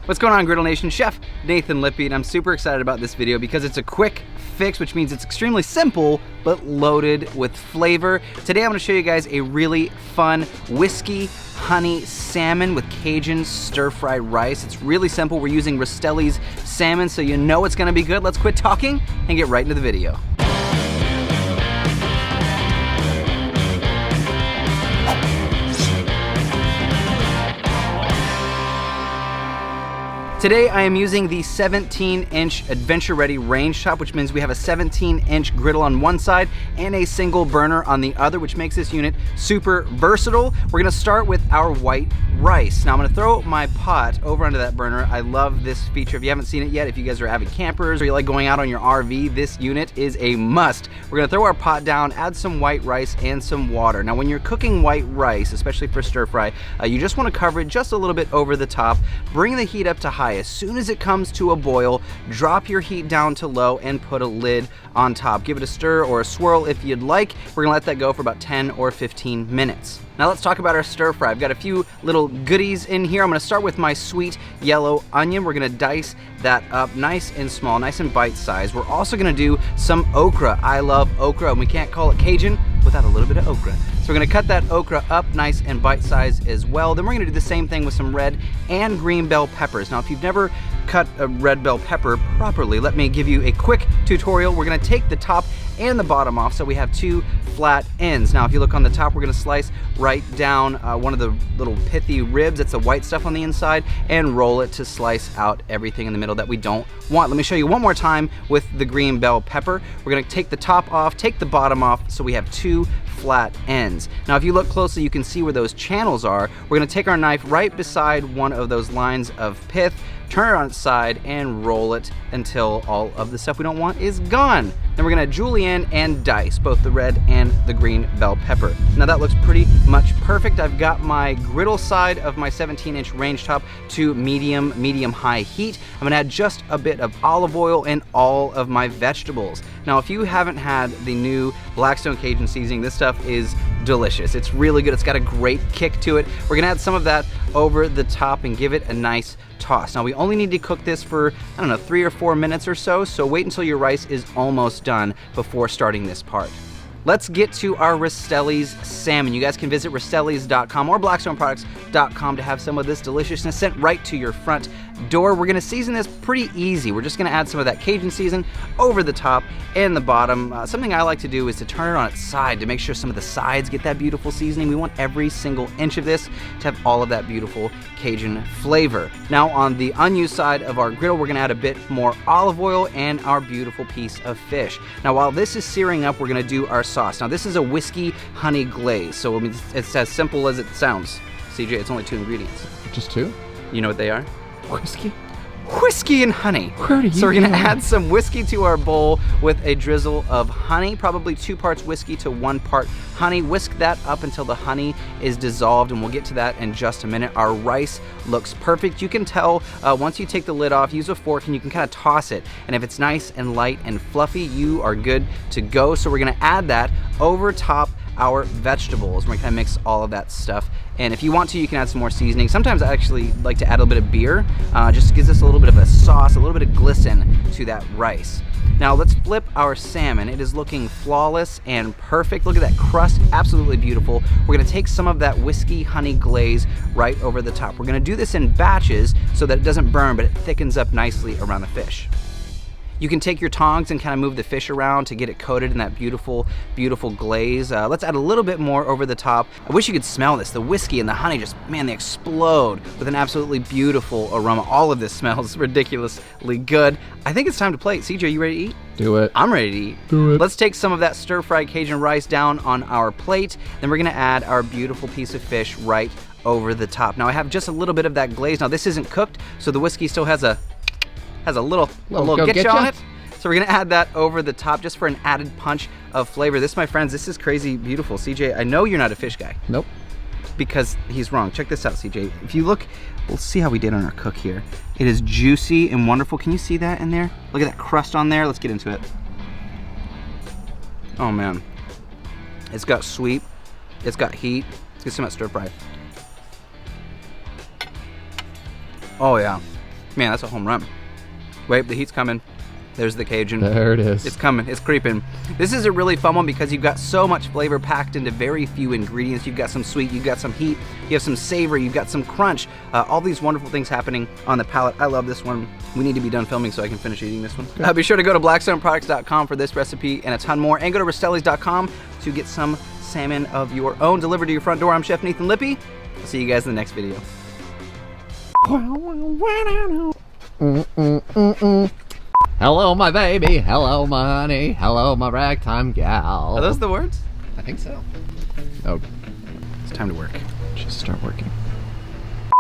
What's going on, Griddle Nation? Chef Nathan Lippy, and I'm super excited about this video because it's a quick fix, which means it's extremely simple, but loaded with flavor. Today I'm gonna show you guys a really fun whiskey honey salmon with Cajun stir-fried rice. It's really simple. We're using Rastelli's salmon, so you know it's gonna be good. Let's quit talking and get right into the video. Today I am using the 17-inch Adventure Ready range top, which means we have a 17-inch griddle on one side and a single burner on the other, which makes this unit super versatile. We're gonna start with our white rice. Now I'm gonna throw my pot over onto that burner. I love this feature. If you haven't seen it yet, if you guys are avid campers or you like going out on your RV, this unit is a must. We're gonna throw our pot down, add some white rice and some water. Now when you're cooking white rice, especially for stir fry, you just wanna cover it just a little bit over the top. Bring the heat up to high. As soon as it comes to a boil, drop your heat down to low and put a lid on top. Give it a stir or a swirl if you'd like. We're gonna let that go for about 10 or 15 minutes. Now let's talk about our stir fry. I've got a few little goodies in here. I'm gonna start with my sweet yellow onion. We're gonna dice that up nice and small, nice and bite size. We're also gonna do some okra. I love okra, and we can't call it Cajun without a little bit of okra. So we're gonna cut that okra up nice and bite size as well. Then we're gonna do the same thing with some red and green bell peppers. Now if you've never cut a red bell pepper properly, let me give you a quick tutorial. We're gonna take the top and the bottom off so we have two flat ends. Now if you look on the top, we're gonna slice right down one of the little pithy ribs, that's the white stuff on the inside, and roll it to slice out everything in the middle that we don't want. Let me show you one more time with the green bell pepper. We're gonna take the top off, take the bottom off, so we have two flat ends. Now if you look closely, you can see where those channels are. We're gonna take our knife right beside one of those lines of pith, turn it on its side, and roll it until all of the stuff we don't want is gone. Then we're gonna julienne and dice both the red and the green bell pepper. Now that looks pretty much perfect. I've got my griddle side of my 17-inch range top to medium-high heat. I'm gonna add just a bit of olive oil and all of my vegetables. Now if you haven't had the new Blackstone Cajun Seasoning, this stuff is delicious. It's really good. It's got a great kick to it. We're gonna add some of that over the top and give it a nice toss. Now we only need to cook this for, I don't know, 3 or 4 minutes or so, so wait until your rice is almost done before starting this part. Let's get to our Rastelli's salmon. You guys can visit rastellis.com or blackstoneproducts.com to have some of this deliciousness sent right to your front door. We're gonna season this pretty easy. We're just gonna add some of that Cajun season over the top and the bottom. Something I like to do is to turn it on its side to make sure some of the sides get that beautiful seasoning. We want every single inch of this to have all of that beautiful Cajun flavor. Now on the unused side of our griddle, we're gonna add a bit more olive oil and our beautiful piece of fish. Now while this is searing up, we're gonna do our sauce. Now this is a whiskey honey glaze, so it's as simple as it sounds. CJ, it's only 2 ingredients. Just 2? You know what they are? Whiskey? Whiskey and honey. So we're gonna add some whiskey to our bowl with a drizzle of honey, probably 2 parts whiskey to 1 part honey. Whisk that up until the honey is dissolved, and we'll get to that in just a minute. Our rice looks perfect. You can tell once you take the lid off, use a fork and you can kind of toss it. And if it's nice and light and fluffy, you are good to go. So we're gonna add that over top our vegetables. We're gonna mix all of that stuff. And if you want to, you can add some more seasoning. Sometimes I actually like to add a little bit of beer. Just gives us a little bit of a sauce, a little bit of glisten to that rice. Now let's flip our salmon. It is looking flawless and perfect. Look at that crust, absolutely beautiful. We're gonna take some of that whiskey honey glaze right over the top. We're gonna do this in batches so that it doesn't burn, but it thickens up nicely around the fish. You can take your tongs and kind of move the fish around to get it coated in that beautiful, beautiful glaze. Let's add a little bit more over the top. I wish you could smell this. The whiskey and the honey just, man, they explode with an absolutely beautiful aroma. All of this smells ridiculously good. I think it's time to plate. CJ, you ready to eat? Do it. I'm ready to eat. Do it. Let's take some of that stir-fried Cajun rice down on our plate. Then we're gonna add our beautiful piece of fish right over the top. Now I have just a little bit of that glaze. Now this isn't cooked, so the whiskey still has a little getcha on it. So we're gonna add that over the top just for an added punch of flavor. This, my friends, this is crazy beautiful. CJ, I know you're not a fish guy. Nope. Because he's wrong. Check this out, CJ. If you look, we'll see how we did on our cook here. It is juicy and wonderful. Can you see that in there? Look at that crust on there. Let's get into it. Oh man. It's got sweet. It's got heat. Let's get some of that stir fry. Oh yeah. Man, that's a home run. Wait, the heat's coming. There's the Cajun. There it is. It's coming. It's creeping. This is a really fun one because you've got so much flavor packed into very few ingredients. You've got some sweet, you've got some heat, you have some savory, you've got some crunch. All these wonderful things happening on the palate. I love this one. We need to be done filming so I can finish eating this one. Be sure to go to blackstoneproducts.com for this recipe and a ton more. And go to Rastellis.com to get some salmon of your own delivered to your front door. I'm Chef Nathan Lippy. I'll see you guys in the next video. Hello, my baby. Hello, my honey. Hello, my ragtime gal. Are those the words? I think so. Oh, it's time to work. just start working.